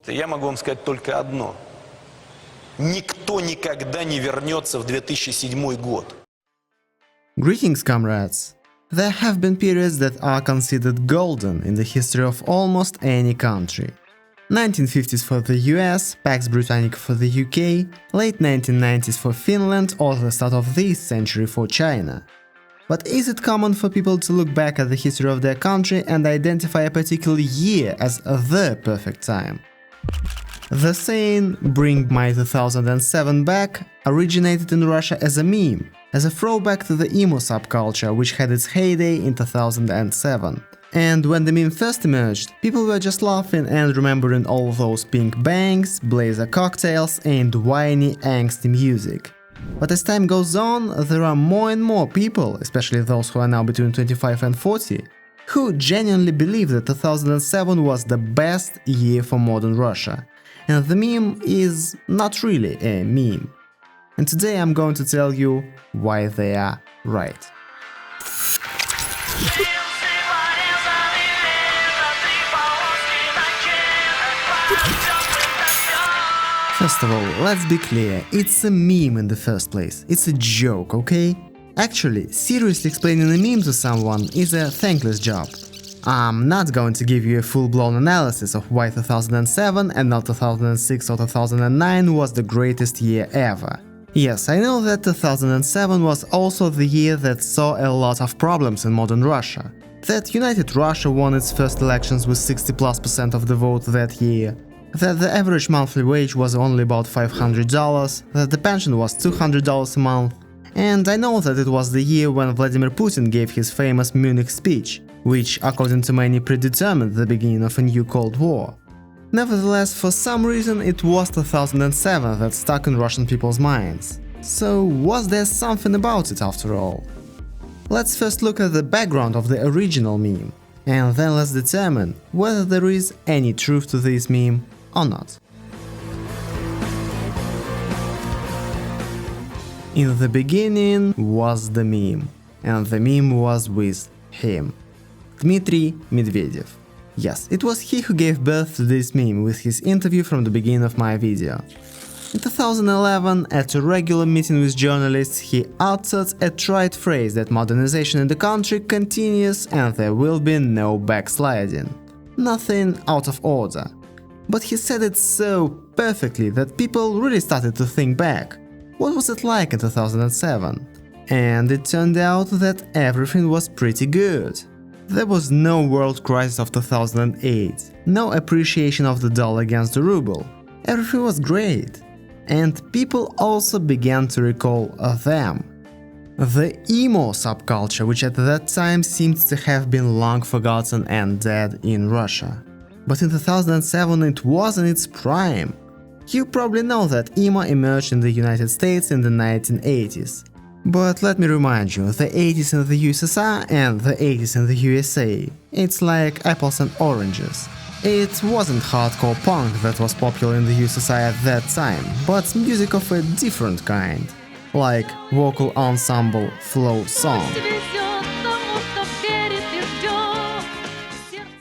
Я могу вам сказать только одно. Никто никогда не вернется в 2007 год. Greetings, comrades! There have been periods that are considered golden in the history of almost any country. 1950s for the US, Pax Britannica for the UK, late 1990s for Finland or the start of this century for China. But is it common for people to look back at the history of their country and identify a particular year as the perfect time? The saying "Bring my 2007 back" originated in Russia as a meme, as a throwback to the emo subculture which had its heyday in 2007. And when the meme first emerged, people were just laughing and remembering all those pink bangs, blazer cocktails and whiny angsty music. But as time goes on, there are more and more people, especially those who are now between 25 and 40, who genuinely believe that 2007 was the best year for modern Russia. And the meme is not really a meme. And today I'm going to tell you why they are right. First of all, let's be clear, it's a meme in the first place, it's a joke, okay? Actually, seriously explaining a meme to someone is a thankless job. I'm not going to give you a full-blown analysis of why 2007 and not 2006 or 2009 was the greatest year ever. Yes, I know that 2007 was also the year that saw a lot of problems in modern Russia. That United Russia won its first elections with 60+% of the vote that year. That the average monthly wage was only about $500, that the pension was $200 a month. And I know that it was the year when Vladimir Putin gave his famous Munich speech, which, according to many, predetermined the beginning of a new Cold War. Nevertheless, for some reason it was 2007 that stuck in Russian people's minds. So was there something about it after all? Let's first look at the background of the original meme, and then let's determine whether there is any truth to this meme or not. In the beginning was the meme, and the meme was with him, Dmitry Medvedev. Yes, it was he who gave birth to this meme with his interview from the beginning of my video. In 2011, at a regular meeting with journalists, he uttered a trite phrase that modernization in the country continues and there will be no backsliding. Nothing out of order. But he said it so perfectly that people really started to think back. What was it like in 2007? And it turned out that everything was pretty good. There was no world crisis of 2008, no appreciation of the dollar against the ruble. Everything was great. And people also began to recall them. The emo subculture, which at that time seemed to have been long forgotten and dead in Russia. But in 2007 it was in its prime. You probably know that emo emerged in the United States in the 1980s. But let me remind you, the 80s in the USSR and the 80s in the USA, it's like apples and oranges. It wasn't hardcore punk that was popular in the USSR at that time, but music of a different kind, like vocal ensemble flow song.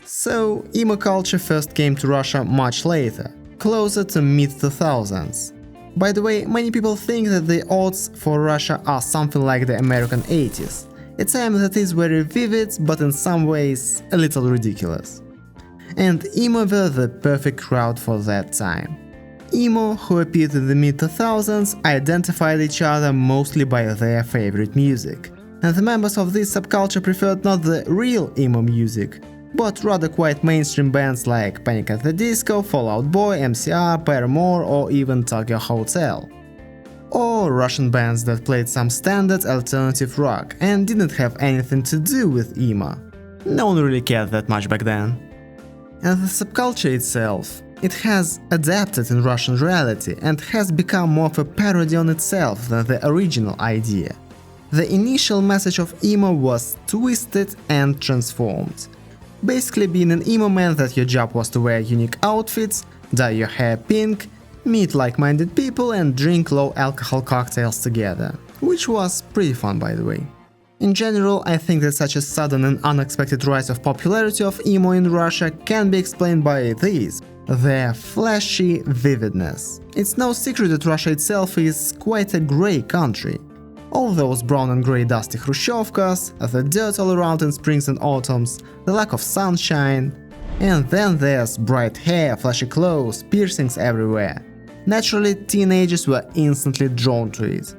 So, emo culture first came to Russia much later, closer to mid-2000s. By the way, many people think that the odds for Russia are something like the American 80s, a time that is very vivid but in some ways a little ridiculous. And emo were the perfect crowd for that time. Emo, who appeared in the mid-2000s, identified each other mostly by their favorite music, and the members of this subculture preferred not the real emo music, but rather quite mainstream bands like Panic at the Disco, Fall Out Boy, MCR, Paramore or even Tokyo Hotel. Or Russian bands that played some standard alternative rock and didn't have anything to do with emo. No one really cared that much back then. And the subculture itself, it has adapted in Russian reality and has become more of a parody on itself than the original idea. The initial message of emo was twisted and transformed. Basically being an emo meant that your job was to wear unique outfits, dye your hair pink, meet like-minded people and drink low-alcohol cocktails together, which was pretty fun by the way. In general, I think that such a sudden and unexpected rise of popularity of emo in Russia can be explained by this. their flashy vividness. It's no secret that Russia itself is quite a grey country. All those brown and grey dusty Khrushchevkas, the dirt all around in springs and autumns, the lack of sunshine. And then there's bright hair, flashy clothes, piercings everywhere. Naturally, teenagers were instantly drawn to it.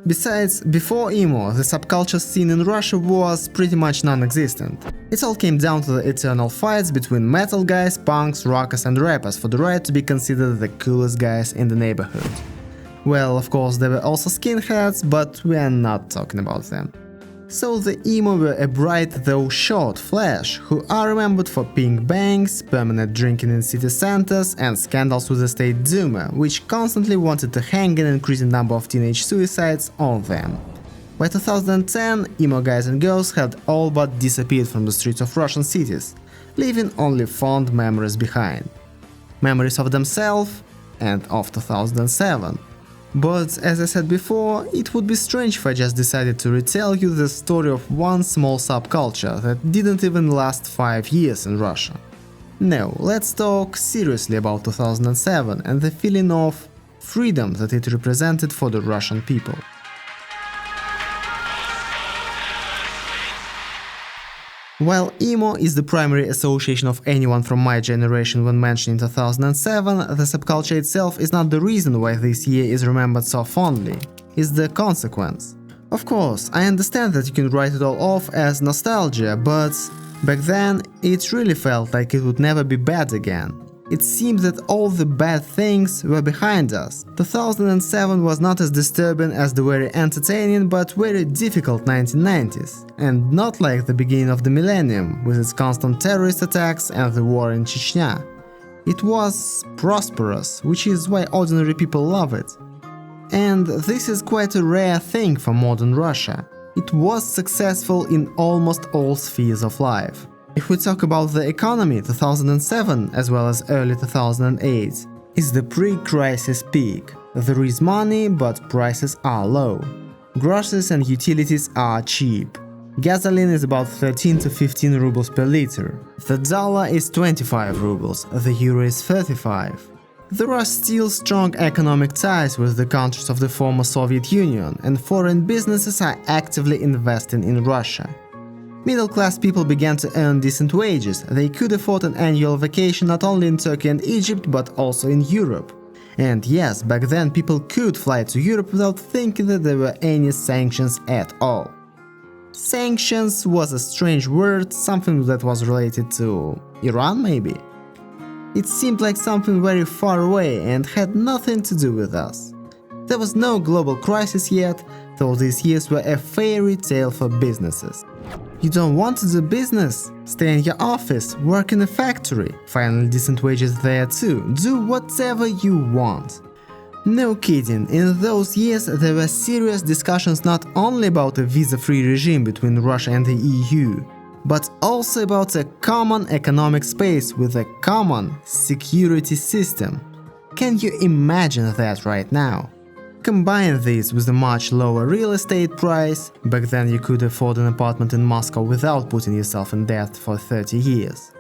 Besides, before emo, the subculture scene in Russia was pretty much non-existent. It all came down to the eternal fights between metal guys, punks, rockers and rappers for the right to be considered the coolest guys in the neighborhood. Well, of course, there were also skinheads, but we are not talking about them. So the emo were a bright though short flash, who are remembered for pink bangs, permanent drinking in city centers and scandals with the State Duma, which constantly wanted to hang an increasing number of teenage suicides on them. By 2010, emo guys and girls had all but disappeared from the streets of Russian cities, leaving only fond memories behind. Memories of themselves and of 2007. But as I said before, it would be strange if I just decided to retell you the story of one small subculture that didn't even last 5 years in Russia. No, let's talk seriously about 2007 and the feeling of freedom that it represented for the Russian people. While emo is the primary association of anyone from my generation when mentioning 2007, the subculture itself is not the reason why this year is remembered so fondly. It's the consequence. Of course, I understand that you can write it all off as nostalgia, but back then it really felt like it would never be bad again. It seemed that all the bad things were behind us. 2007 was not as disturbing as the very entertaining but very difficult 1990s, and not like the beginning of the millennium with its constant terrorist attacks and the war in Chechnya. It was prosperous, which is why ordinary people love it. And this is quite a rare thing for modern Russia. It was successful in almost all spheres of life. If we talk about the economy, 2007 as well as early 2008 is the pre-crisis peak. There is money, but prices are low. Groceries and utilities are cheap. Gasoline is about 13 to 15 rubles per liter. The dollar is 25 rubles, the euro is 35. There are still strong economic ties with the countries of the former Soviet Union, and foreign businesses are actively investing in Russia. Middle-class people began to earn decent wages. They could afford an annual vacation not only in Turkey and Egypt, but also in Europe. And yes, back then people could fly to Europe without thinking that there were any sanctions at all. Sanctions was a strange word, something that was related to Iran maybe? It seemed like something very far away and had nothing to do with us. There was no global crisis yet, though these years were a fairy tale for businesses. You don't want to do business? Stay in your office, work in a factory, finally decent wages there too, do whatever you want. No kidding, in those years there were serious discussions not only about a visa-free regime between Russia and the EU, but also about a common economic space with a common security system. Can you imagine that right now? Combine this with a much lower real estate price. Back then you could afford an apartment in Moscow without putting yourself in debt for 30 years.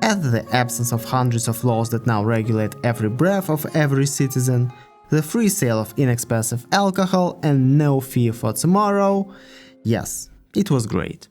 Add the absence of hundreds of laws that now regulate every breath of every citizen, the free sale of inexpensive alcohol and no fear for tomorrow. Yes, it was great.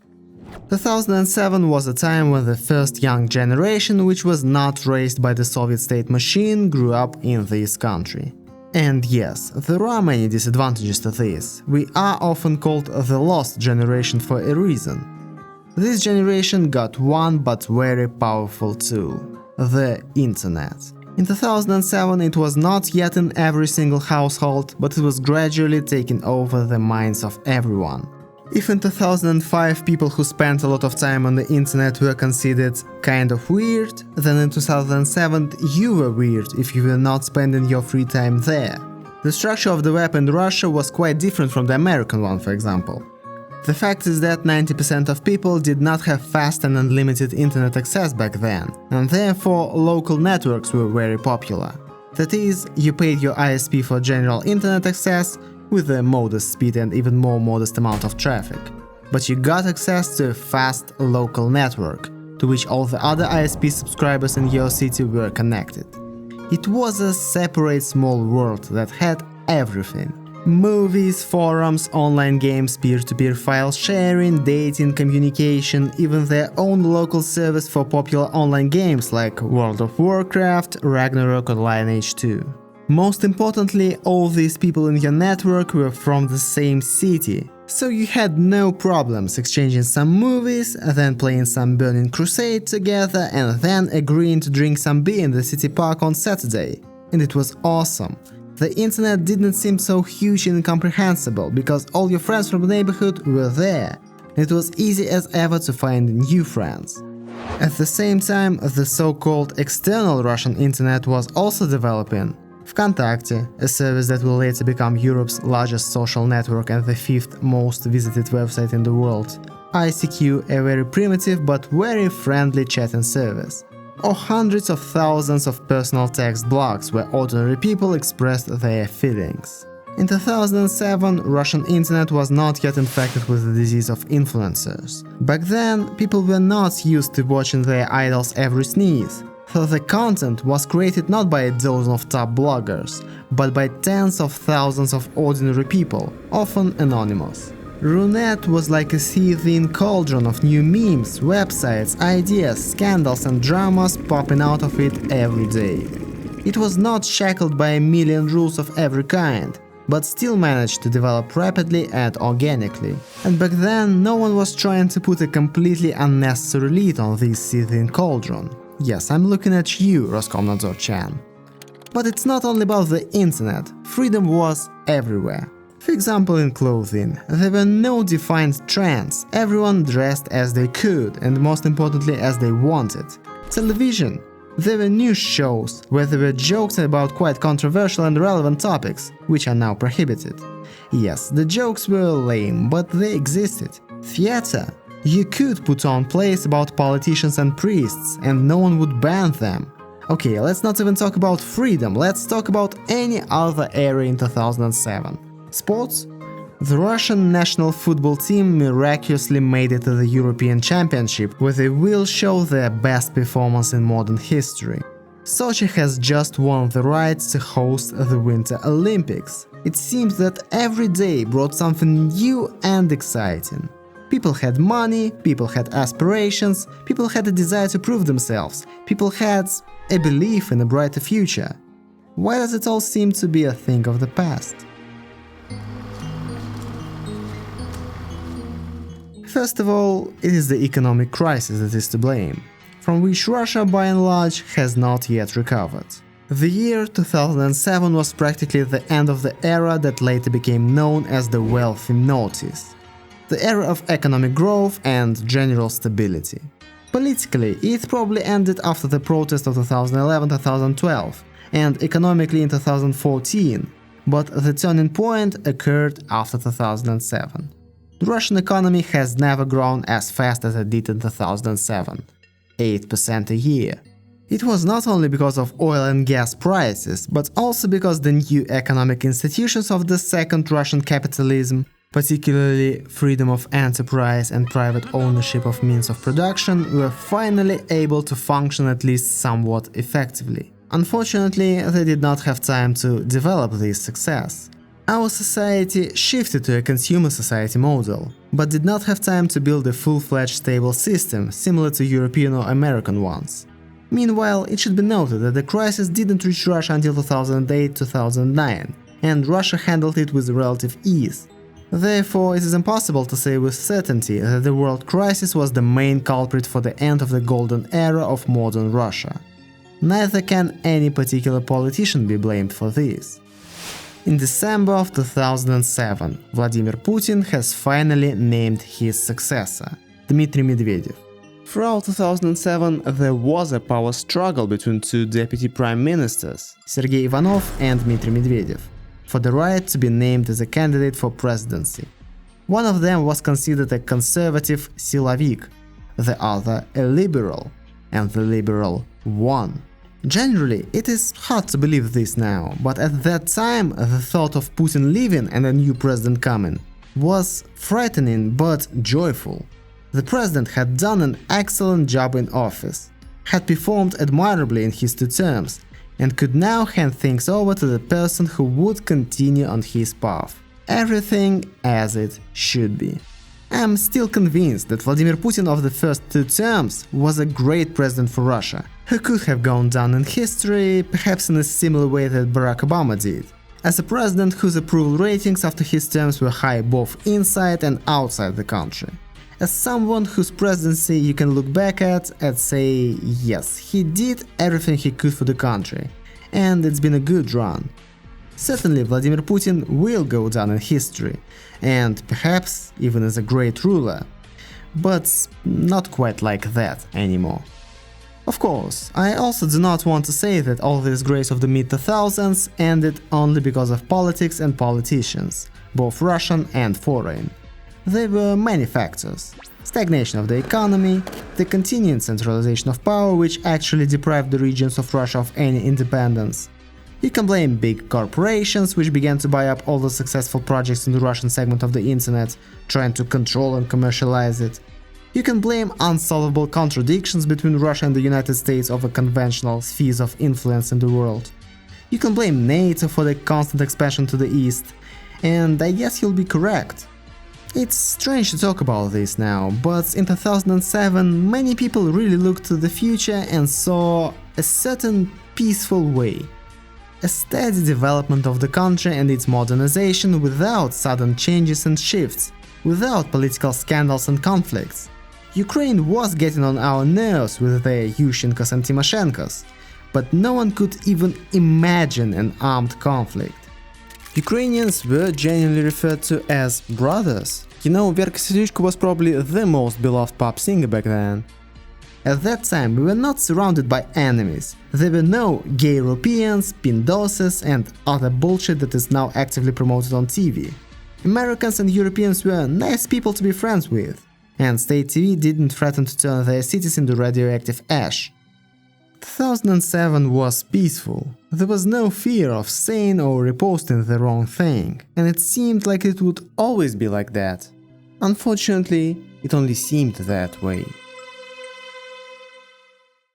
2007 was a time when the first young generation, which was not raised by the Soviet state machine, grew up in this country. And yes, there are many disadvantages to this. We are often called the lost generation for a reason. This generation got one but very powerful tool: the internet. In 2007 it was not yet in every single household, but it was gradually taking over the minds of everyone. If in 2005 people who spent a lot of time on the internet were considered kind of weird, then in 2007 you were weird if you were not spending your free time there. The structure of the web in Russia was quite different from the American one, for example. The fact is that 90% of people did not have fast and unlimited internet access back then, and therefore local networks were very popular. That is, you paid your ISP for general internet access, with a modest speed and even more modest amount of traffic. But you got access to a fast local network, to which all the other ISP subscribers in your city were connected. It was a separate small world that had everything. Movies, forums, online games, peer-to-peer file sharing, dating, communication, even their own local service for popular online games like World of Warcraft, Ragnarok or Lineage 2. Most importantly, all these people in your network were from the same city, so you had no problems exchanging some movies, then playing some Burning Crusade together, and then agreeing to drink some beer in the city park on Saturday. And it was awesome. The internet didn't seem so huge and incomprehensible because all your friends from the neighborhood were there. It was easy as ever to find new friends. At the same time, the so-called external Russian internet was also developing. ВКонтакте, a service that will later become Europe's largest social network and the 5th most visited website in the world. ICQ, a very primitive but very friendly chatting service. Or hundreds of thousands of personal text blogs where ordinary people expressed their feelings. In 2007, Russian internet was not yet infected with the disease of influencers. Back then, people were not used to watching their idols every sneeze, so the content was created not by a dozen of top bloggers, but by tens of thousands of ordinary people, often anonymous. Runet was like a seething cauldron of new memes, websites, ideas, scandals and dramas popping out of it every day. It was not shackled by a million rules of every kind, but still managed to develop rapidly and organically. And back then, no one was trying to put a completely unnecessary lid on this seething cauldron. Yes, I'm looking at you, Roskomnadzor-chan. But it's not only about the internet, freedom was everywhere. For example, in clothing, there were no defined trends, everyone dressed as they could and most importantly as they wanted. Television, there were news shows where there were jokes about quite controversial and relevant topics, which are now prohibited. Yes, the jokes were lame, but they existed. Theater, you could put on plays about politicians and priests and no one would ban them. Okay, let's not even talk about freedom, let's talk about any other area in 2007. Sports? The Russian national football team miraculously made it to the European Championship, where they will show their best performance in modern history. Sochi has just won the rights to host the Winter Olympics. It seems that every day brought something new and exciting. People had money, people had aspirations, people had a desire to prove themselves, people had a belief in a brighter future. Why does it all seem to be a thing of the past? First of all, it is the economic crisis that is to blame, from which Russia by and large has not yet recovered. The year 2007 was practically the end of the era that later became known as the wealthy noughties, the era of economic growth and general stability. Politically, it probably ended after the protest of 2011-2012, and economically in 2014, but the turning point occurred after 2007. The Russian economy has never grown as fast as it did in 2007, 8% a year. It was not only because of oil and gas prices, but also because the new economic institutions of the second Russian capitalism, particularly freedom of enterprise and private ownership of means of production, were finally able to function at least somewhat effectively. Unfortunately, they did not have time to develop this success. Our society shifted to a consumer society model, but did not have time to build a full-fledged stable system similar to European or American ones. Meanwhile, it should be noted that the crisis didn't reach Russia until 2008-2009, and Russia handled it with relative ease. Therefore, it is impossible to say with certainty that the world crisis was the main culprit for the end of the golden era of modern Russia. Neither can any particular politician be blamed for this. In December of 2007, Vladimir Putin has finally named his successor, Dmitry Medvedev. Throughout 2007, there was a power struggle between two deputy prime ministers, Sergei Ivanov and Dmitry Medvedev, for the right to be named as a candidate for presidency. One of them was considered a conservative silovik, the other a liberal, and the liberal won. Generally, it is hard to believe this now, but at that time the thought of Putin leaving and a new president coming was frightening but joyful. The president had done an excellent job in office, had performed admirably in his 2 terms, and could now hand things over to the person who would continue on his path. Everything as it should be. I'm still convinced that Vladimir Putin of the first 2 terms was a great president for Russia, who could have gone down in history, perhaps in a similar way that Barack Obama did, as a president whose approval ratings after his terms were high both inside and outside the country. As someone whose presidency you can look back at and say, yes, he did everything he could for the country, and it's been a good run. Certainly Vladimir Putin will go down in history, and perhaps even as a great ruler, but not quite like that anymore. Of course, I also do not want to say that all this grace of the mid-2000s ended only because of politics and politicians, both Russian and foreign. There were many factors: stagnation of the economy, the continuing centralization of power which actually deprived the regions of Russia of any independence. You can blame big corporations which began to buy up all the successful projects in the Russian segment of the internet, trying to control and commercialize it. You can blame unsolvable contradictions between Russia and the United States over conventional spheres of influence in the world. You can blame NATO for the constant expansion to the east, and I guess you'll be correct. It's strange to talk about this now, but in 2007 many people really looked to the future and saw a certain peaceful way. A steady development of the country and its modernization without sudden changes and shifts, without political scandals and conflicts. Ukraine was getting on our nerves with their Yushchenkos and Timoshenkos, but no one could even imagine an armed conflict. Ukrainians were genuinely referred to as brothers. You know, Verka Serdyuchko was probably the most beloved pop singer back then. At that time we were not surrounded by enemies. There were no gay Europeans, pindoses and other bullshit that is now actively promoted on TV. Americans and Europeans were nice people to be friends with, and state TV didn't threaten to turn their cities into radioactive ash. 2007 was peaceful. There was no fear of saying or reposting the wrong thing, and it seemed like it would always be like that. Unfortunately, it only seemed that way.